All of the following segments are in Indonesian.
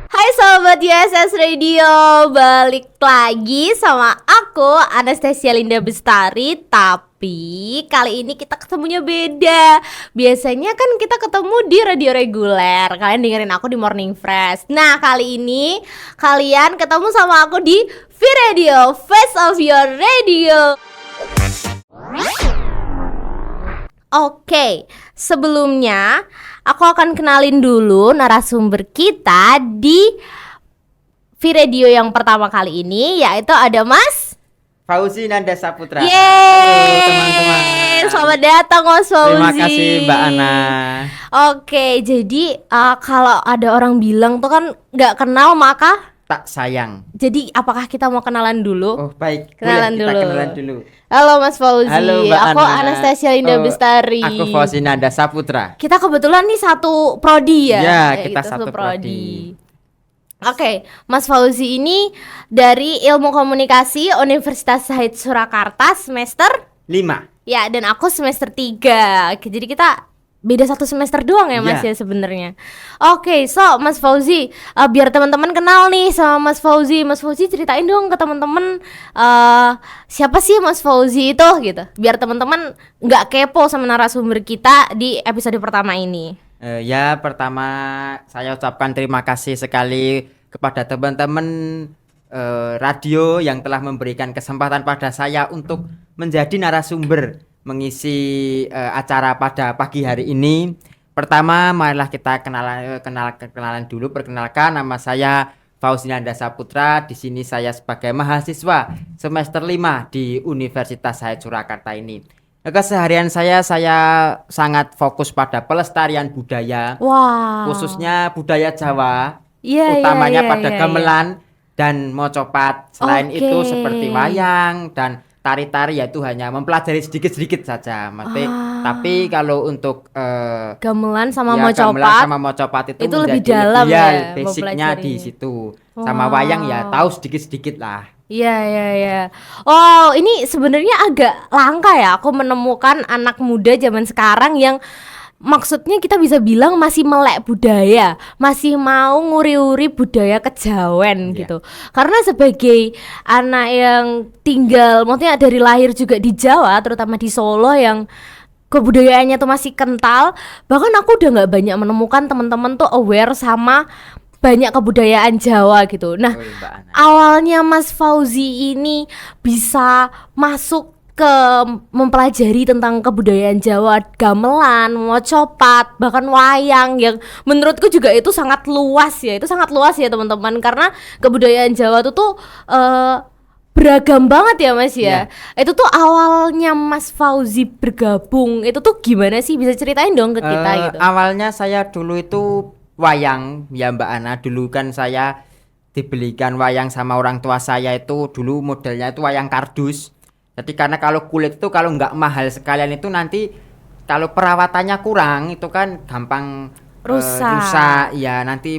Hai Sobat USS Radio, balik lagi sama aku Anastasia Linda Bestari. Tapi kali ini kita ketemunya beda. Biasanya kan kita ketemu di radio reguler, kalian dengerin aku di Morning Fresh. Nah kali ini kalian ketemu sama aku di V-Radio, Face of Your Radio. Oke, sebelumnya aku akan kenalin dulu narasumber kita di V-Radio yang pertama kali ini, yaitu ada Mas Fauzi Nanda Saputra. Yeay, halo teman-teman. selamat datang Mas Fauzi. Terima kasih Mbak Ana. Oke, jadi kalau ada orang bilang tuh kan gak kenal maka Tak sayang. jadi apakah kita mau kenalan dulu? Oh baik, Kenalan boleh kita dulu. kenalan dulu. Halo Mas Fauzi, Halo Mbak aku Ana. Anastasia Linda Bestari. Aku Fauzi Nanda Saputra. Kita kebetulan nih satu prodi ya. Ya, Kayak kita gitu, satu prodi. Oke, Mas Fauzi ini dari Ilmu Komunikasi Universitas Syahid Surakarta semester 5. ya, dan aku semester 3. Oke, jadi kita beda satu semester doang ya Mas Ya. ya sebenarnya. Oke, so Mas Fauzi, biar teman-teman kenal nih sama Mas Fauzi. Mas Fauzi ceritain dong ke teman-teman siapa sih Mas Fauzi itu gitu. Biar teman-teman nggak kepo sama narasumber kita di episode pertama ini. Ya, pertama saya ucapkan terima kasih sekali kepada teman-teman radio yang telah memberikan kesempatan pada saya untuk menjadi narasumber mengisi acara pada pagi hari ini. Pertama, marilah kita kenalan dulu. Perkenalkan, nama saya Fauzi Nanda Saputra. Di sini saya sebagai mahasiswa semester 5 di Universitas Syahid Surakarta ini. Keseharian saya sangat fokus pada pelestarian budaya, Wah. khususnya budaya Jawa, Iya, utamanya iya, pada iya, gamelan dan mocopat. Selain Oke. itu seperti wayang dan tari-tari, yaitu hanya mempelajari sedikit-sedikit saja. Tapi kalau untuk Gamelan sama ya, gamelan mocopat sama mocopat itu lebih menjadi dalam ya basicnya di mempelajarinya. situ. Sama wayang ya tahu sedikit-sedikit lah. Iya. Oh, ini sebenarnya agak langka ya aku menemukan anak muda zaman sekarang yang maksudnya kita bisa bilang masih melek budaya, masih mau nguri-uri budaya kejawen Iya. gitu. Karena sebagai anak yang tinggal, maksudnya dari lahir juga di Jawa, terutama di Solo yang kebudayaannya tuh masih kental, bahkan aku udah nggak banyak menemukan teman-teman tuh aware sama banyak kebudayaan Jawa gitu. Nah, Oh, Mbak Ana. awalnya Mas Fauzi ini bisa masuk ke mempelajari tentang kebudayaan Jawa, gamelan, mocopat, bahkan wayang yang menurutku juga itu sangat luas ya. Itu sangat luas ya teman-teman, karena kebudayaan Jawa itu tuh beragam banget ya Mas ya. Itu tuh awalnya Mas Fauzi bergabung itu tuh gimana sih? Bisa ceritain dong ke kita gitu. Awalnya saya dulu itu wayang ya Mbak Ana. Dulu kan saya dibelikan wayang sama orang tua saya, itu dulu modelnya itu wayang kardus. Jadi karena kalau kulit itu kalau nggak mahal sekalian itu nanti kalau perawatannya kurang itu kan gampang rusak ya, nanti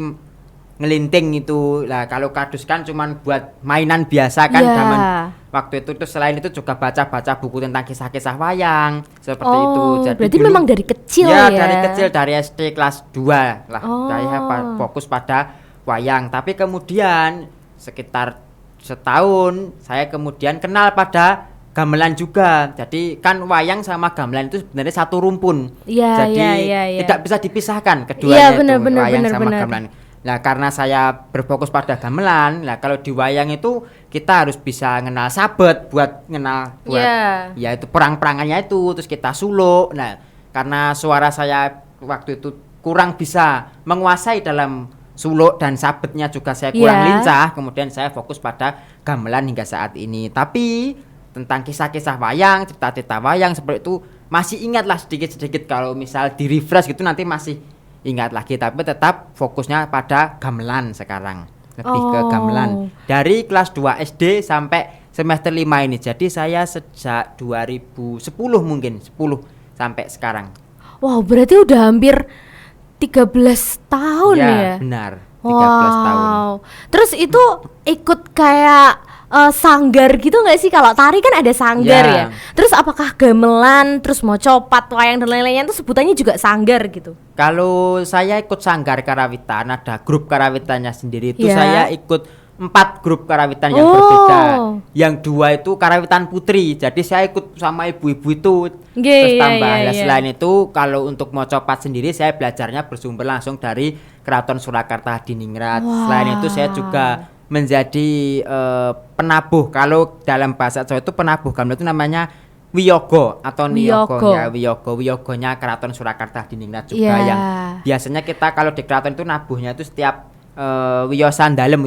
ngelinting itu lah. Kalau kardus kan cuman buat mainan biasa kan Iya. zaman waktu itu. Terus selain itu juga baca-baca buku tentang kisah-kisah wayang seperti itu. Jadi berarti dulu- memang dari kecil ya, ya. dari kecil, dari SD kelas 2 lah. Oh. Saya fokus pada wayang. Tapi kemudian sekitar setahun saya kemudian kenal pada gamelan juga. Jadi kan wayang sama gamelan itu sebenarnya satu rumpun. Iya, Jadi iya. tidak bisa dipisahkan Iya, keduanya benar, itu, benar, wayang benar, sama benar. gamelan. Nah, karena saya berfokus pada gamelan, nah kalau di wayang itu kita harus bisa ngenal sabet buat Iya. ya itu perang-perangannya itu, terus kita suluk. Nah, karena suara saya waktu itu kurang bisa menguasai dalam suluk dan sabetnya juga saya kurang Iya. lincah, kemudian saya fokus pada gamelan hingga saat ini. Tapi tentang kisah-kisah wayang, cerita-cerita wayang seperti itu masih ingat lah sedikit-sedikit. Kalau misal di refresh gitu nanti masih ingat lagi, tapi tetap fokusnya pada gamelan sekarang, lebih ke gamelan dari kelas 2 SD sampai semester 5 ini. Jadi saya sejak 2010 mungkin 10 sampai sekarang. Wow, berarti udah hampir 13 tahun ya? Benar, 13 tahun. Terus itu ikut kayak sanggar gitu nggak sih? Kalau tari kan ada sanggar Ya. ya. Terus apakah gamelan, terus mocopat, wayang dan lain-lainnya itu sebutannya juga sanggar gitu? Kalau saya ikut sanggar karawitan, ada grup karawitannya sendiri itu Ya. saya ikut 4 grup karawitan yang Oh. berbeda. Yang 2 itu karawitan putri. Jadi saya ikut sama ibu-ibu itu. Terus Iya, tambah. iya, Nah, iya. selain itu kalau untuk mocopat sendiri saya belajarnya bersumber langsung dari Keraton Surakarta Hadiningrat. Wah. Selain itu saya juga menjadi penabuh. Kalau dalam bahasa Jawa itu penabuh gamelan itu namanya wiyogo atau niyogo Wiyogo. ya, wiyogonya Keraton Surakarta Hadiningrat juga Iya. yang biasanya kita kalau di keraton itu nabuhnya itu setiap wiyosan dalem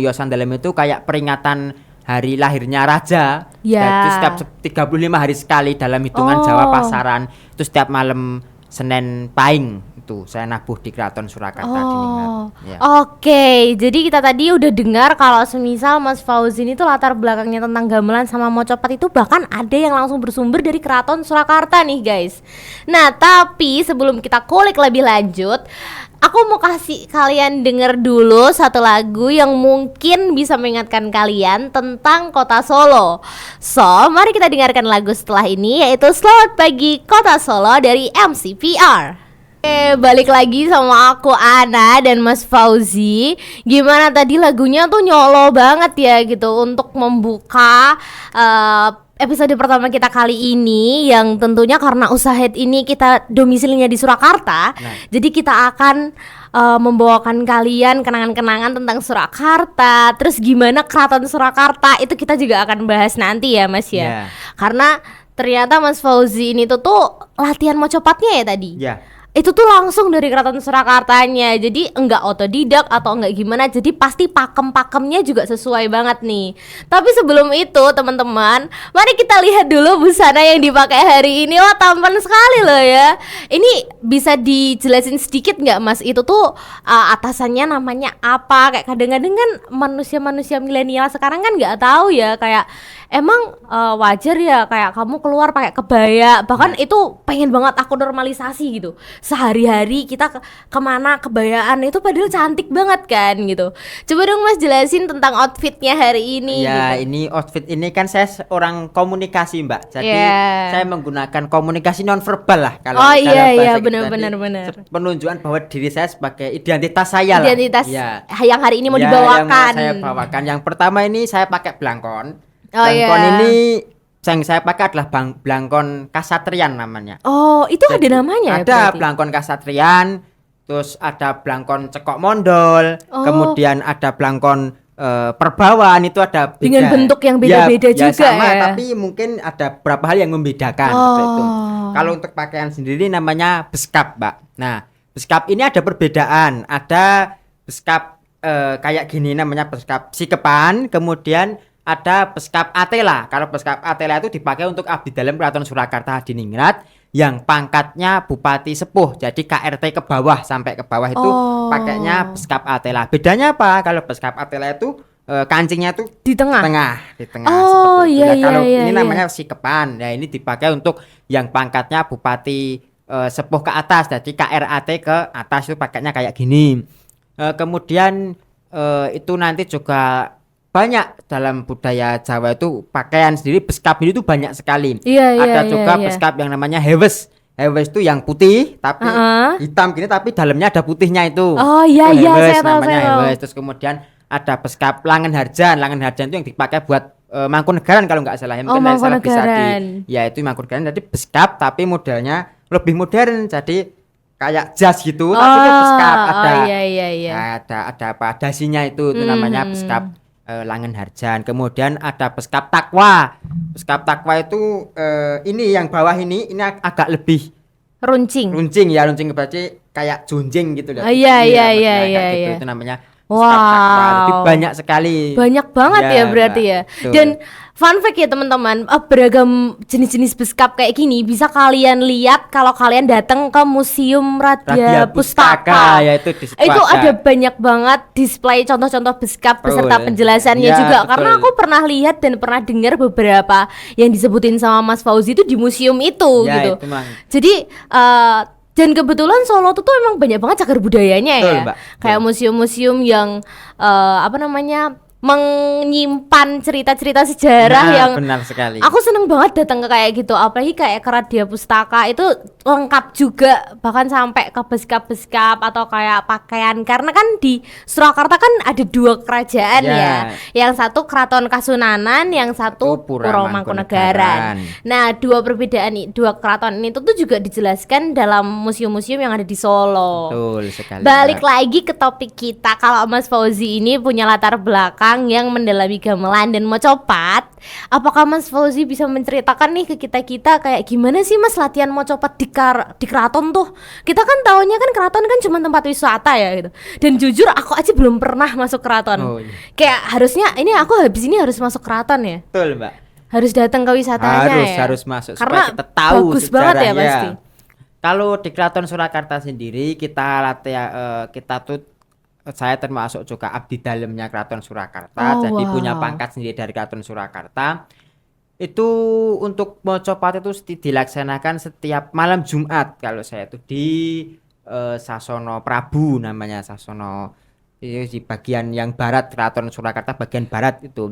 itu kayak peringatan hari lahirnya raja. Ya. Itu setiap 35 hari sekali dalam hitungan Jawa Oh. pasaran. Itu setiap malam Senin Pahing itu saya nabuh di Keraton Surakarta Hadiningrat. Ya. Oke, jadi kita tadi udah dengar kalau semisal Mas Fauzin itu latar belakangnya tentang gamelan sama mocopat itu bahkan ada yang langsung bersumber dari Keraton Surakarta nih guys. Nah, tapi sebelum kita kulik lebih lanjut, aku mau kasih kalian denger dulu satu lagu yang mungkin bisa mengingatkan kalian tentang kota Solo. So, mari kita dengarkan lagu setelah ini yaitu Selamat Pagi Kota Solo dari MCPR. Oke, balik lagi sama aku Ana dan Mas Fauzi. Gimana tadi lagunya tuh nyolo banget ya gitu untuk membuka episode pertama kita kali ini yang tentunya karena usaha ini kita domisilinya di Surakarta. Nah. Jadi kita akan membawakan kalian kenangan-kenangan tentang Surakarta. Terus gimana Keraton Surakarta itu kita juga akan bahas nanti ya Mas ya. Ya. Karena ternyata Mas Fauzi ini tuh latihan mocopatnya ya tadi. Ya. Itu tuh langsung dari Keraton Surakartanya. Jadi enggak otodidak atau enggak gimana. Jadi pasti pakem-pakemnya juga sesuai banget nih. Tapi sebelum itu teman-teman, mari kita lihat dulu busana yang dipakai hari ini. Wah, tampan sekali loh ya. Ini bisa dijelasin sedikit nggak Mas? Itu tuh atasannya namanya apa? Kayak kadang-kadang kan manusia-manusia milenial sekarang kan nggak tahu ya. Kayak emang wajar ya kayak kamu keluar pakai kebaya. Bahkan itu pengen banget aku normalisasi gitu. Sehari-hari kita kemana kebayaan itu padahal cantik banget kan gitu. Coba dong Mas jelasin tentang outfitnya hari ini Ya, gitu. ini outfit ini kan saya orang komunikasi, Mbak. Jadi Ya. saya menggunakan komunikasi nonverbal lah kalau Oh, dalam iya, bahasa iya, kita. benar, Jadi, benar. penunjukan bahwa diri saya sebagai identitas saya lah. Identitas Ya. yang hari ini mau Ya, dibawakan. yang mau saya bawakan. Yang pertama ini saya pakai blangkon. Oh, Blangkon iya. ini yang saya pakai adalah blangkon kasatrian namanya. Oh, itu ada namanya ya Ada berarti? blangkon kasatrian, terus ada blangkon cekok mondol, Oh. kemudian ada blangkon perbawan, itu ada beda. Dengan bentuk yang beda-beda ya, juga sama, ya? tapi mungkin ada beberapa hal yang membedakan seperti itu. Oh. Kalau untuk pakaian sendiri namanya beskap, Mbak. Nah, beskap ini ada perbedaan. Ada beskap kayak gini namanya beskap sikepan, kemudian ada beskap atela. Kalau beskap atela itu dipakai untuk abdi dalam Keraton Surakarta Hadiningrat yang pangkatnya Bupati Sepuh. Jadi KRT ke bawah sampai ke bawah itu Oh. pakainya beskap atela. Bedanya apa? Kalau beskap atela itu kancingnya tuh Di tengah. di tengah Oh, seperti itu. iya, Nah, iya, kalau iya, ini iya. namanya sikepan. Nah, ini dipakai untuk yang pangkatnya Bupati Sepuh ke atas. Jadi KRAT ke atas itu pakainya kayak gini. Kemudian itu nanti juga banyak dalam budaya Jawa itu pakaian sendiri beskap ini tuh banyak sekali. Iya, iya, Ada iya, juga iya. beskap yang namanya hewes. Hewes itu yang putih tapi hitam gini tapi dalamnya ada putihnya itu. Oh, iya, Itu iya, hewes, saya tahu, namanya saya tahu. hewes. Terus kemudian ada beskap Langen Harjan. Langen Harjan itu yang dipakai buat Mangkunegaran kalau nggak salah. Oh, Mungkin salah bisa Mangkunegaran. ya itu Mangkunegaran. Jadi beskap tapi modelnya lebih modern. Jadi kayak jas gitu tapi itu beskap ada. Oh, iya, iya, iya. Ada apa dasinya itu namanya beskap Langen Harjan. Kemudian ada beskap takwa. Beskap takwa itu ini yang bawah ini agak lebih Runcing. runcing ya, runcing berarti kayak junjing gitu loh. Oh, iya, iya, iya, kayak iya, gitu. iya. Itu namanya beskap takwa. Jadi Wow. banyak sekali. Banyak banget ya berarti Mbak. ya. Betul. Dan fun fact ya teman-teman, beragam jenis-jenis beskap kayak gini bisa kalian lihat kalau kalian datang ke Museum Radya Pustaka. ya itu di situ Itu ada banyak banget display contoh-contoh beskap Betul. beserta penjelasannya Ya, juga. betul. Karena aku pernah lihat dan pernah dengar beberapa yang disebutin sama Mas Fauzi itu di museum itu Ya, gitu. itu Mang. Jadi dan kebetulan Solo tuh emang banyak banget cagar budayanya Betul, ya. Mbak. Kayak museum-museum yang apa namanya menyimpan cerita-cerita sejarah Nah, yang benar sekali. aku seneng banget datang ke kayak gitu, apalagi kayak ke Radia Pustaka itu lengkap juga, bahkan sampai ke beskap-beskap atau kayak pakaian, karena kan di Surakarta kan ada 2 kerajaan Ya. ya, yang satu Keraton Kasunanan, yang satu Pura Pura Mangkunegaran. Mangkunegaran. Nah, 2 perbedaan 2 keraton ini tuh juga dijelaskan dalam museum-museum yang ada di Solo. Betul sekali. Balik Mbak. lagi ke topik kita, kalau Mas Fauzi ini punya latar belakang yang mendalami gamelan dan mocopat, apakah Mas Fauzi bisa menceritakan nih ke kita-kita kayak gimana sih Mas latihan mocopat di keraton tuh? Kita kan taunya kan keraton kan cuma tempat wisata ya gitu. Dan jujur aku aja belum pernah masuk keraton. Oh, iya. Kayak harusnya ini aku habis ini harus masuk keraton ya. Betul, Mbak. Harus datang ke wisatanya ya. Harus masuk Karena supaya kita tahu bagus banget ya sejarahnya. pasti. Kalau di Keraton Surakarta sendiri kita latihan kita tuh saya termasuk juga abdi dalamnya Keraton Surakarta. Oh, Jadi wow. punya pangkat sendiri dari Keraton Surakarta. Itu untuk mocopat itu dilaksanakan setiap malam Jumat kalau saya itu di Sasono Prabu namanya, Sasono di bagian yang barat Keraton Surakarta bagian barat itu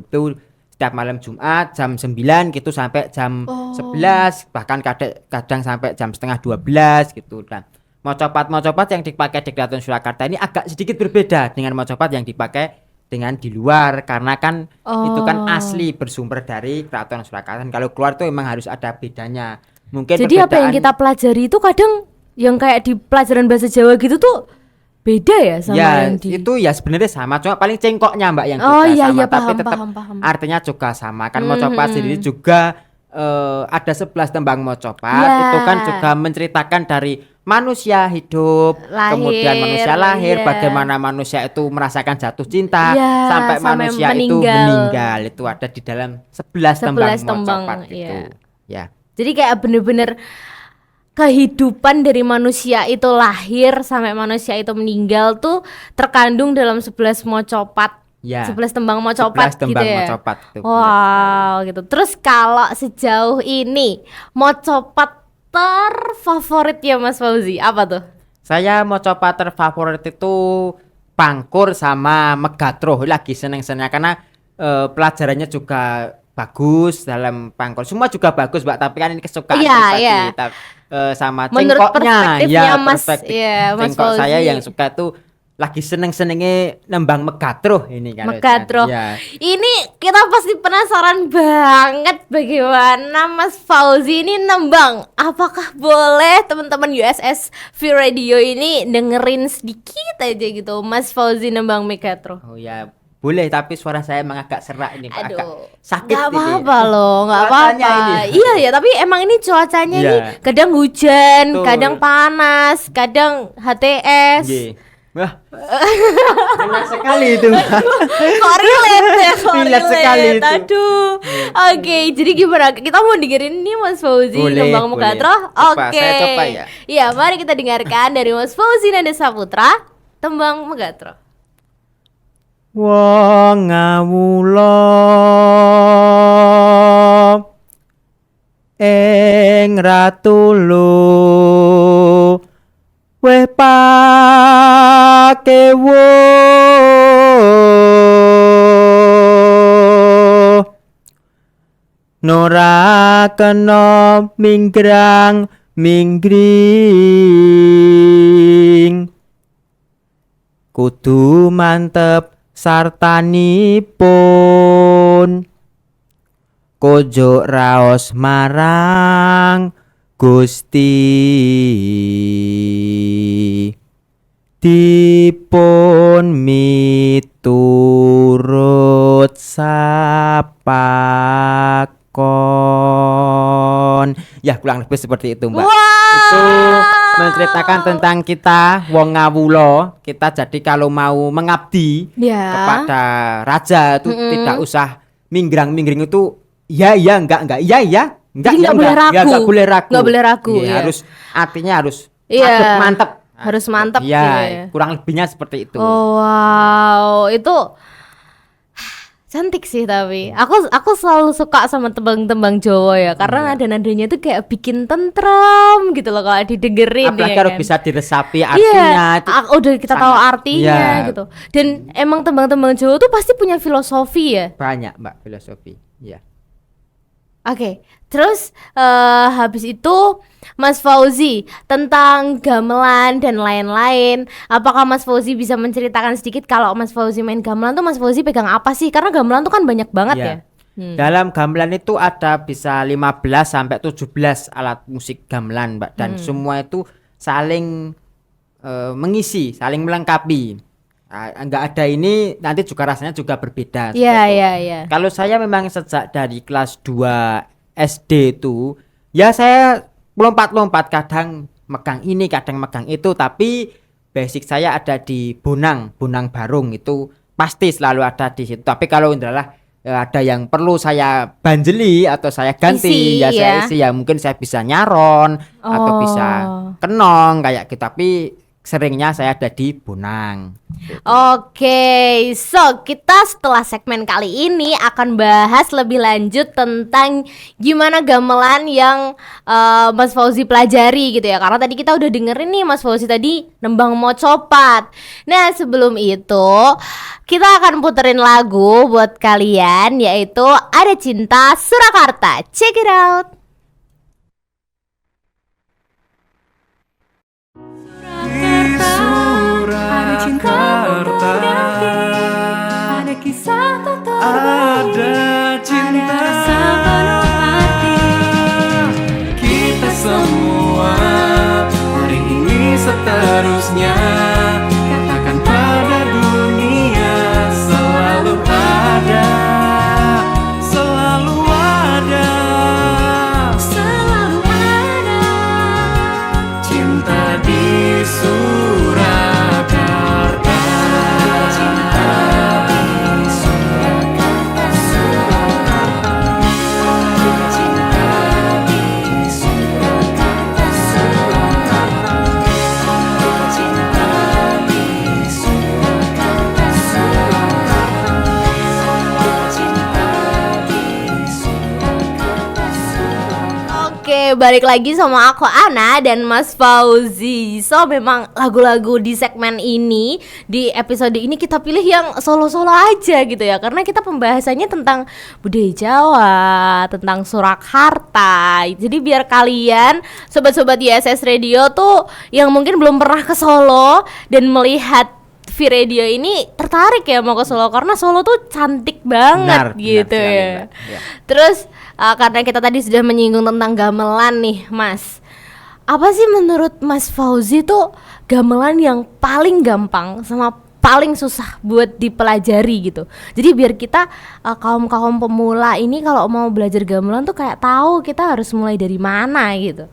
setiap malam Jumat jam 9 gitu sampai jam 11 bahkan kadang sampai jam setengah 12 gitu. Dan mocopat yang dipakai di Keraton Surakarta ini agak sedikit berbeda dengan mocopat yang dipakai dengan di luar, karena kan itu kan asli bersumber dari Keraton Surakarta. Kalau keluar tuh memang harus ada bedanya. Mungkin Jadi apa yang kita pelajari itu kadang yang kayak di pelajaran bahasa Jawa gitu tuh beda ya sama ya, yang di itu ya sebenarnya sama, cuma paling cengkoknya Mbak yang Oh, beda iya, sama, iya, tapi paham, tetap paham. artinya juga sama. Kan mocopat sendiri juga ada 11 tembang mocopat. Ya. Itu kan juga menceritakan dari manusia hidup, kemudian manusia lahir, iya. bagaimana manusia itu merasakan jatuh cinta, Ya, sampai sampai manusia itu meninggal. meninggal. Itu ada di dalam 11 tembang 11 tembang, mocopat iya. itu. Ya. Jadi kayak bener-bener kehidupan dari manusia itu lahir sampai manusia itu meninggal tuh terkandung dalam 11 mocopat. Ya. 11 tembang mocopat 11 tembang gitu ya. mocopat itu, benar Wow, gitu. Terus kalau sejauh ini mocopat terfavorit ya Mas Fauzi apa tuh? Saya mocopat terfavorit itu Pangkur sama Megatro. Lagi seneng-seneng karena pelajarannya juga bagus dalam Pangkur. Semua juga bagus, Mbak, tapi kan ini kesukaan Iya, pribadi. iya. Sama Menurut cengkoknya, perspektifnya ya Mas, perspektif iya, Mas cengkok saya Fauzi. yang suka tuh lagi seneng-senengnya nembang Megatro ini kan. Megatro. Ya. Ini kita pasti penasaran banget bagaimana Mas Fauzi ini nembang. Apakah boleh teman-teman USS V Radio ini dengerin sedikit aja gitu Mas Fauzi nembang Megatro? Oh ya, boleh, tapi suara saya emang agak serak ini, Pak. Agak Aduh, sakit nggak ini. apa-apa loh, nggak Cuacanya apa-apa. ini. Iya ya, tapi emang ini cuacanya Iya. nih kadang hujan, Betul. kadang panas, kadang HTS. Nggih. Wah, benar sekali itu. Kok relate ya, kok Relate sekali itu. Aduh. Oke, jadi gimana? Kita mau dengerin nih Mas Fauzi Boleh, nembang boleh. Megatro? Coba, Oke. saya coba ya. Iya, mari kita dengarkan dari Mas Fauzi Nanda Saputra, tembang Megatro. Wong ngawula ing ratulu weh pakewo nora kena minggrang minggring kudu mantep sartanipun kojo raos marang Gusti dipun miturut sapakon. Ya, kurang lebih seperti itu, Mbak. Itu menceritakan tentang kita wong ngawulo, kita jadi kalau mau mengabdi Ya. kepada raja itu tidak usah minggrang-minggring itu ya enggak ya enggak Jadi nggak boleh ragu. ya, nggak boleh ragu. Nggak boleh ragu, Iya, iya. harus artinya harus Iya. sadep, mantep. Harus mantep Iya, gitu ya. kurang lebihnya seperti itu. Oh, wow, itu Cantik sih, tapi aku selalu suka sama tembang-tembang Jawa ya, karena nada-nadanya tuh kayak bikin tentrem gitu loh kalau didengerin. Apalagi ya kalau kan? bisa diresapi Iya, artinya itu udah kita tahu sangat- artinya iya. gitu. Dan emang tembang-tembang Jawa tuh pasti punya filosofi ya. banyak Mbak filosofi. Ya. Oke, terus habis itu Mas Fauzi tentang gamelan dan lain-lain. Apakah Mas Fauzi bisa menceritakan sedikit kalau Mas Fauzi main gamelan tuh Mas Fauzi pegang apa sih? Karena gamelan tuh kan banyak banget Iya. ya. Dalam gamelan itu ada bisa 15 sampai 17 alat musik gamelan, Mbak, dan semua itu saling mengisi, saling melengkapi. Enggak ada ini nanti juga rasanya juga berbeda. Iya, seperti itu. iya, iya. Kalau saya memang sejak dari kelas 2 SD itu ya saya lompat-lompat, kadang megang ini, kadang megang itu, tapi basic saya ada di Bonang Barung, itu pasti selalu ada di situ. Tapi kalau adalah ada yang perlu saya banjeli atau saya ganti, Isi, saya ya. isi, ya mungkin saya bisa nyaron atau bisa kenong kayak gitu, tapi seringnya saya ada di Bonang. Oke, so kita setelah segmen kali ini akan bahas lebih lanjut tentang gimana gamelan yang Mas Fauzi pelajari gitu ya. Karena tadi kita udah dengerin nih Mas Fauzi tadi nembang mocopat. Nah sebelum itu kita akan puterin lagu buat kalian, yaitu Ada Cinta Surakarta. Check it out. Ada cinta ada kisah tak ada cinta sepenuh hati. Kita semua hari ini seterusnya katakan pada dunia selalu ada, selalu ada, selalu ada cinta di Surakarta. Cinta di Surakarta, Surakarta. Cinta di Surakarta, Surakarta. Cinta di Surakarta, Surakarta. Cinta di Surakarta, Surakarta. Oke, balik lagi sama aku Ana dan Mas Fauzi. So memang lagu-lagu di segmen ini, di episode ini kita pilih yang solo-solo aja gitu ya. Karena kita pembahasannya tentang budaya Jawa, tentang Surakarta. Jadi biar kalian sobat-sobat ISS Radio tuh yang mungkin belum pernah ke Solo dan melihat V-Radio ini tertarik ya mau ke Solo, karena Solo tuh cantik banget Benar gitu sekali, ya. Mbak. Ya. Terus karena kita tadi sudah menyinggung tentang gamelan nih Mas, apa sih menurut Mas Fauzi tuh gamelan yang paling gampang sama paling susah buat dipelajari gitu? Jadi biar kita kaum pemula ini kalau mau belajar gamelan tuh kayak tahu kita harus mulai dari mana gitu.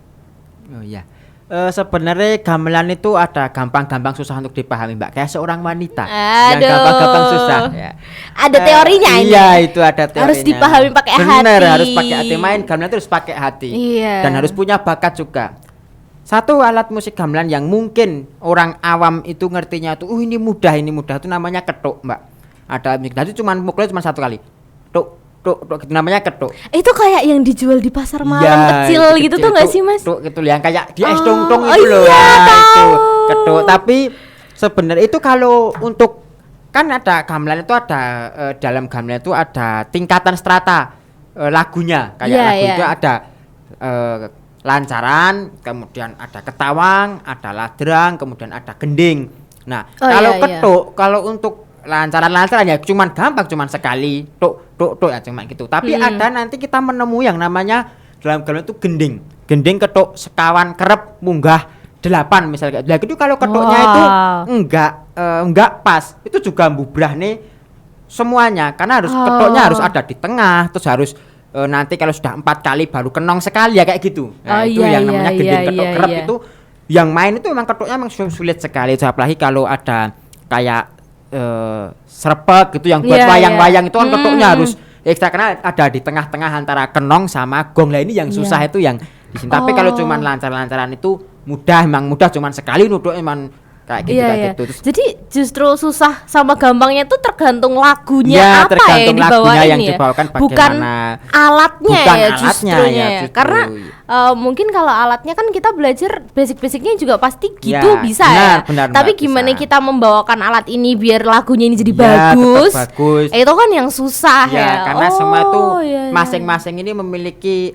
Oh iya. Sebenarnya gamelan itu ada gampang-gampang susah untuk dipahami, Mbak. Kayak seorang wanita yang Aduh. gampang-gampang susah. Ya. Ada teorinya ini. Iya, itu ada teorinya. Harus dipahami pakai Bener, hati. harus pakai hati. Main gamelan itu harus pakai hati. Iya. Dan harus punya bakat juga. Satu alat musik gamelan yang mungkin orang awam itu ngertinya tuh, ini mudah itu namanya ketuk, Mbak. Ada musik tadi mukulnya cuma satu kali. Tuk gitu namanya ketuk. Itu kayak yang dijual di pasar malam Iya, kecil itu gitu kecil, tuh nggak itu- sih Mas? Itu gitu yang kayak di es Oh, tungtung oh itu loh. iya, Nah, itu tahu. ketuk. Tapi sebenarnya itu kalau untuk kan ada gamelan itu ada dalam gamelan itu ada tingkatan strata lagunya. Kayak Iya, lagu iya. itu ada lancaran, kemudian ada ketawang, ada ladrang, kemudian ada gending. Nah, Oh, kalau iya, iya. ketuk, kalau untuk lancaran ya cuman gampang, cuman sekali tuk ya cuman gitu. Tapi ada nanti kita menemui yang namanya dalam gamelan itu gending ketuk sekawan kerep munggah 8 misalnya. Nah itu kalau ketuknya itu Wow. enggak pas, itu juga bubrah nih semuanya, karena harus ketuknya harus ada di tengah, terus harus nanti kalau sudah 4 kali baru kenong sekali ya kayak gitu. Nah, Oh, itu iya, yang iya, namanya iya, gending ketuk iya, kerep iya. itu yang main itu memang ketuknya memang sulit sekali. Apalagi kalau ada kayak serpek gitu yang buat Iya, wayang-wayang iya. itu kan ketuknya harus ekstra, karena ada di tengah-tengah antara kenong sama gong. Lah ini yang susah itu yang di sini. Tapi kalau cuman lancar-lancaran itu mudah, emang mudah, cuman sekali nuduk emang kayak gitu kayak gitu. Terus Jadi justru susah sama gampangnya tuh tergantung lagunya ya, apa tergantung yang lagunya dibawain yang ya. dibawakan Bukan bagaimana. alatnya Bukan ya alatnya justrunya ya, ya. justru. Karena mungkin kalau alatnya kan kita belajar basic-basicnya juga pasti gitu Ya, bisa benar, ya. benar, Tapi Mbak, gimana bisa. kita membawakan alat ini biar lagunya ini jadi Ya, tetap bagus? bagus. Itu kan yang susah ya. Ya, karena semua itu iya, iya. masing-masing ini memiliki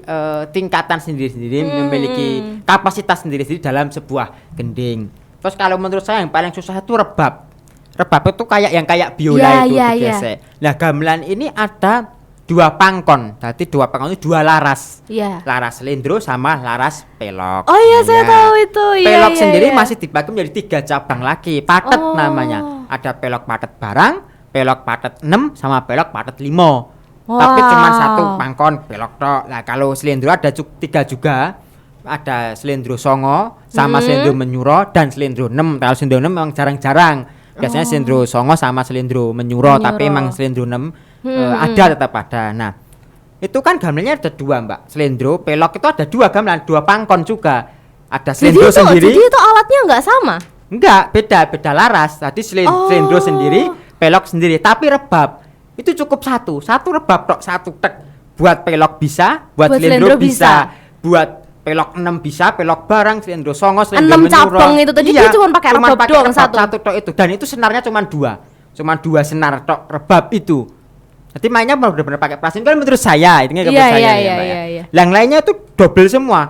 tingkatan sendiri-sendiri, memiliki kapasitas sendiri-sendiri dalam sebuah gending. Terus kalau menurut saya yang paling susah itu rebab. Rebab itu kayak biola itu Ya, ya. digesek. Nah, gamelan ini ada 2 pangkon. Berarti 2 pangkon itu 2 laras. Iya. Laras selendro sama laras pelok. Oh iya, saya Iya. tahu itu. Iya, Pelok iya, sendiri iya. masih dibagi menjadi 3 cabang lagi. Patet Oh. namanya. Ada pelok patet barang, pelok patet 6 sama pelok patet 5. Wah. Tapi cuma 1 pangkon pelok tok. Nah, kalau selendro ada 3 juga. Ada selendro songo sama selendro menyuro dan selendro 6. Kalau selendro 6 memang jarang-jarang. Biasanya selendro songo sama selendro menyuro, tapi emang selendro 6 ada, tetap ada. Nah, itu kan gamelannya ada 2, Mbak. Selendro, pelok itu ada 2 gamelan, 2 pangkon juga. Ada selendro sendiri. Jadi itu alatnya nggak sama. Enggak, beda laras. Tadi selendro sendiri, pelok sendiri, tapi rebab itu cukup satu rebab tok, 1 tek. Buat pelok bisa, buat selendro bisa. Buat pelok 6 bisa, pelok barang, selendro songo, selendro 6 menyuro. cabang itu tadi dia cuma pakai rebab doang, satu. Tok itu. Dan itu senarnya cuma 2. Cuma 2 senar tok rebab itu. Jadi mainnya benar-benar pakai plastik kan menurut saya, itu Iya, saya iya, ya, iya, Mbak ya. iya. Yang lainnya itu double semua.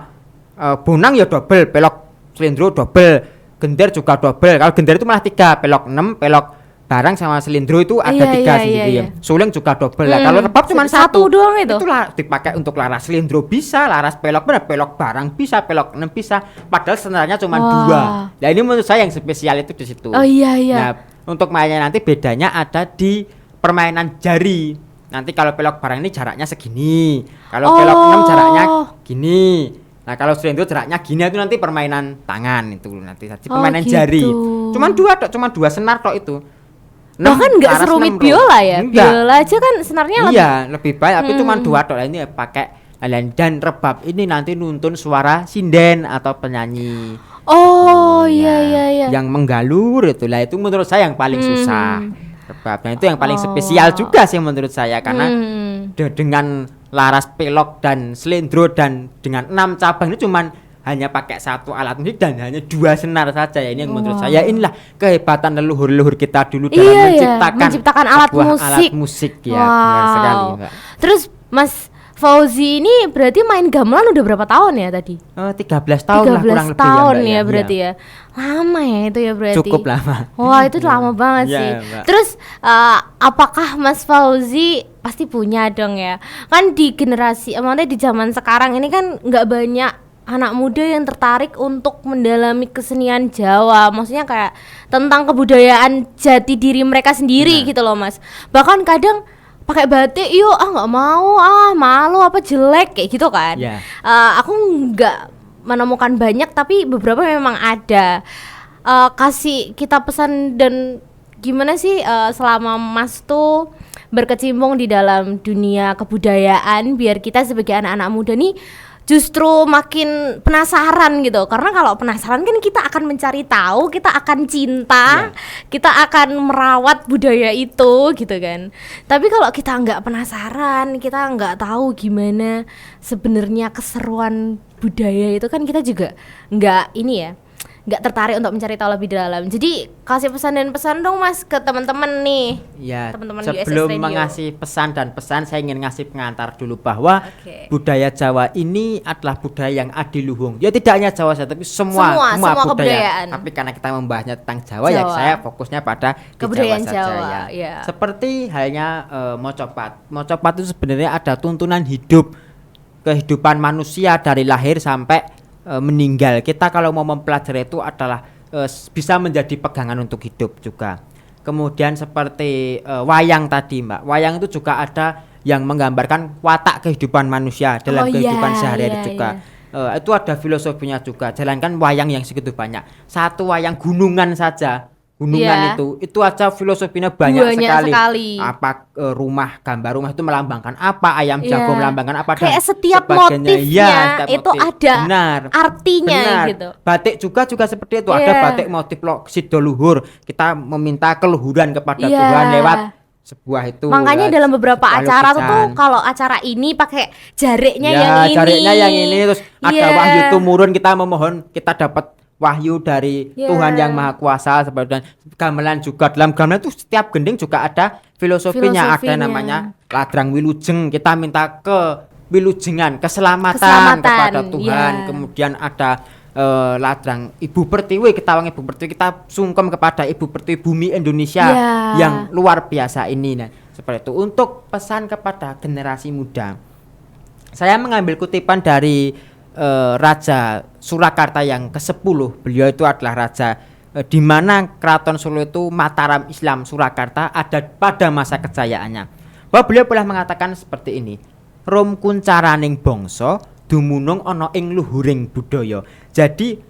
Bonang ya double, pelok selendro double, gender juga double. Kalau gender itu malah 3, pelok 6, pelok barang sama selendro itu ada Iya, 3 iya, sendiri. iya. Suling juga double. Lah kalau rebab cuma Satu doang itu? Itulah dipakai untuk laras selendro bisa, laras pelok benar, pelok barang bisa, pelok 6 bisa. Padahal sebenarnya cuma Wah. 2. Nah, ini menurut saya yang spesial itu di situ. Oh iya, iya. Nah, untuk mainnya nanti bedanya ada di permainan jari. Nanti kalau pelok barang ini jaraknya segini. Kalau pelok 6 jaraknya gini. Nah, kalau selendro jaraknya gini itu nanti permainan tangan itu nanti. Jadi permainan gitu. jari. Cuman 2 tok, cuma 2 senar tok itu. Bahkan nggak laras serumit 6 biola ya. Enggak. Biola aja kan senarnya lebih. Iya, lebih baik tapi cuma 2 tok. Nah, ini pakai dan rebab ini nanti nuntun suara sinden atau penyanyi. Oh iya. Yang menggalur itulah itu menurut saya yang paling susah. Rebab. Nah, itu yang paling spesial juga sih menurut saya karena dengan laras pelok dan selendro dan dengan 6 cabang ini cuman hanya pakai 1 alat musik dan hanya 2 senar saja ya. Ini yang menurut saya inilah kehebatan leluhur-leluhur kita dulu dalam Iya, menciptakan alat sebuah musik. alat musik ya, benar sekali, Mbak. Terus Mas Fauzi ini berarti main gamelan udah berapa tahun ya tadi? 13 tahun lah 13 kurang lebih tahun Mbak, ya berarti ya. Lama ya itu ya berarti. Cukup lama. Wah, itu lama banget Iya, sih. Mbak. Terus apakah Mas Fauzi pasti punya dong ya? Kan di generasi, maksudnya di zaman sekarang ini kan nggak banyak anak muda yang tertarik untuk mendalami kesenian Jawa. Maksudnya kayak tentang kebudayaan jati diri mereka sendiri gitu loh, Mas. Bahkan kadang pakai batik, yuk nggak mau, malu apa jelek kayak gitu kan. Iya. Aku nggak menemukan banyak tapi beberapa memang ada. Kasih kita pesan dan gimana sih selama Mas tuh berkecimpung di dalam dunia kebudayaan biar kita sebagai anak-anak muda nih justru makin penasaran gitu. Karena kalau penasaran kan kita akan mencari tahu, kita akan cinta, kita akan merawat budaya itu gitu kan. Tapi kalau kita nggak penasaran, kita nggak tahu gimana sebenarnya keseruan budaya itu kan kita juga nggak ini ya, nggak tertarik untuk mencari tahu lebih dalam. Jadi kasih pesan dan pesan dong Mas ke teman-teman nih. Ya, Teman-teman USS sebelum Radio. mengasih pesan dan pesan saya ingin ngasih pengantar dulu bahwa budaya Jawa ini adalah budaya yang adiluhung. Ya tidak hanya Jawa saja tapi semua Semua budaya. kebudayaan. Tapi karena kita membahasnya tentang Jawa, ya Jawa. saya fokusnya pada di Kebudayaan Jawa saja Jawa, ya. ya. Seperti halnya mocopat. Mocopat itu sebenarnya ada tuntunan hidup, kehidupan manusia dari lahir sampai meninggal. Kita kalau mau mempelajari itu adalah bisa menjadi pegangan untuk hidup juga. Kemudian seperti wayang tadi Mbak, wayang itu juga ada yang menggambarkan watak kehidupan manusia dalam kehidupan sehari-hari juga. Itu ada filosofinya juga. Jalankan wayang yang segitu banyak. Satu wayang gunungan saja gunungan Iya. itu aja filosofinya banyak, sekali. Apa gambar rumah itu melambangkan apa, ayam jago Iya. melambangkan apa, Kayak dan setiap sebagainya. motifnya Iya, setiap itu motif. ada Benar. artinya Benar. gitu. Batik juga seperti itu. Ada Iya. batik motif sido luhur. Kita meminta keluhuran kepada Iya. Tuhan lewat sebuah itu. Makanya dalam beberapa sebuah acara tuh lukisan. kalau acara ini pakai jariknya Ya, yang ini. jariknya yang ini, terus ada Iya. wahyu turun, kita memohon kita dapat wahyu dari Iya. Tuhan yang Maha Kuasa. Seperti dan gamelan juga, dalam gamelan itu setiap gending juga ada filosofinya. Ada Filosofinya. namanya ladrang wilujeng, kita minta ke wilujengan, keselamatan Keselamatan, kepada Tuhan. iya. Kemudian ada ladrang Ibu Pertiwi, kita wangi Ibu Pertiwi, kita sungkem kepada Ibu Pertiwi bumi Indonesia Iya. yang luar biasa ini. Nah, seperti itu. Untuk pesan kepada generasi muda, saya mengambil kutipan dari Raja Surakarta yang ke-10. Beliau itu adalah raja di mana Keraton Solo itu Mataram Islam Surakarta ada pada masa kejayaannya. Bahwa beliau pernah mengatakan seperti ini. Rum kuncaraning bangsa dumunung ana ing luhuring budaya. Jadi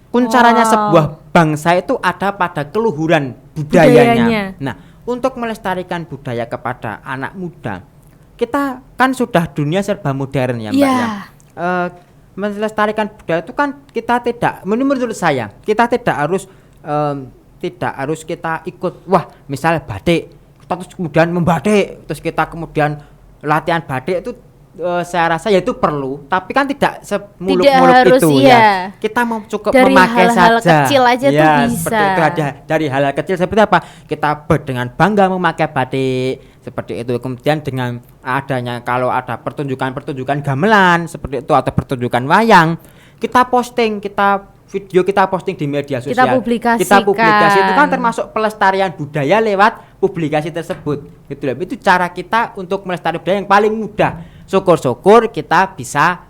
kuncaranya Wow. sebuah bangsa itu ada pada keluhuran budayanya. Budayanya. Nah, untuk melestarikan budaya kepada anak muda, kita kan sudah dunia serba modern ya, Mbak Iya. ya. Melestarikan budaya itu kan kita tidak, menurut saya, kita tidak harus kita ikut, wah misalnya batik, kita terus kemudian membatik, terus kita kemudian latihan batik itu saya rasa ya itu perlu, tapi kan tidak semuluk-muluk harus, itu iya. ya. Kita mau cukup Dari memakai hal-hal saja. kecil aja tuh Ya, bisa. seperti itu ada dari hal-hal kecil seperti apa? Kita dengan bangga memakai batik seperti itu. Kemudian dengan adanya kalau ada pertunjukan gamelan seperti itu atau pertunjukan wayang, kita posting, kita posting di media sosial. Kita publikasikan. Kita publikasi itu kan termasuk pelestarian budaya lewat publikasi tersebut. Gitu loh. Itu cara kita untuk melestarikan budaya yang paling mudah. Syukur-syukur kita bisa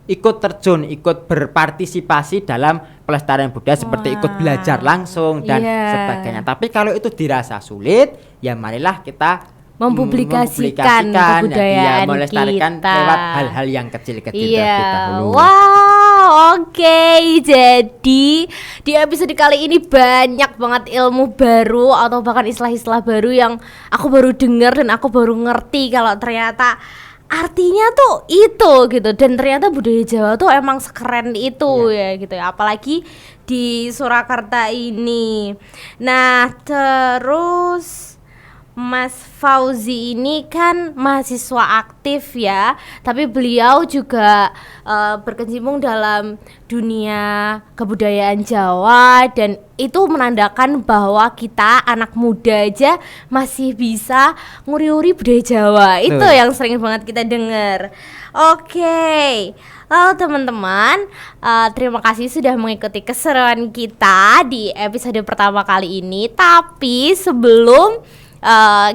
ikut terjun, ikut berpartisipasi dalam pelestarian budaya seperti ikut belajar langsung dan Iya. sebagainya. Tapi kalau itu dirasa sulit, ya marilah kita Mempublikasikan ya, kebudayaan melestarikan kita. lewat hal-hal yang kecil-kecil terlebih Iya, dahulu. wow, oke. Jadi di episode kali ini banyak banget ilmu baru atau bahkan istilah-istilah baru yang aku baru dengar dan aku baru ngerti kalau ternyata artinya tuh itu gitu, dan ternyata budaya Jawa tuh emang sekeren itu ya gitu ya, apalagi di Surakarta ini. Nah, terus Mas Fauzi ini kan mahasiswa aktif ya, tapi beliau juga berkecimpung dalam dunia kebudayaan Jawa, dan itu menandakan bahwa kita anak muda aja masih bisa nguri-uri budaya Jawa. Itu Betul. yang sering banget kita dengar. Oke. Lalu teman-teman, terima kasih sudah mengikuti keseruan kita di episode pertama kali ini. Tapi sebelum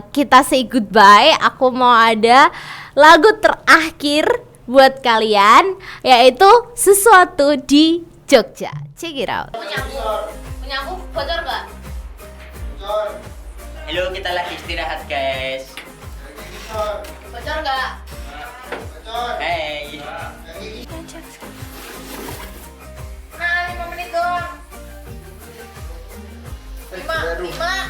kita say goodbye, aku mau ada lagu terakhir buat kalian, yaitu Sesuatu di Jogja. Check it out. Punyaku bocor gak? Halo, kita lagi istirahat guys. Bocor gak? Hey. Nah, 5 menit doang. 5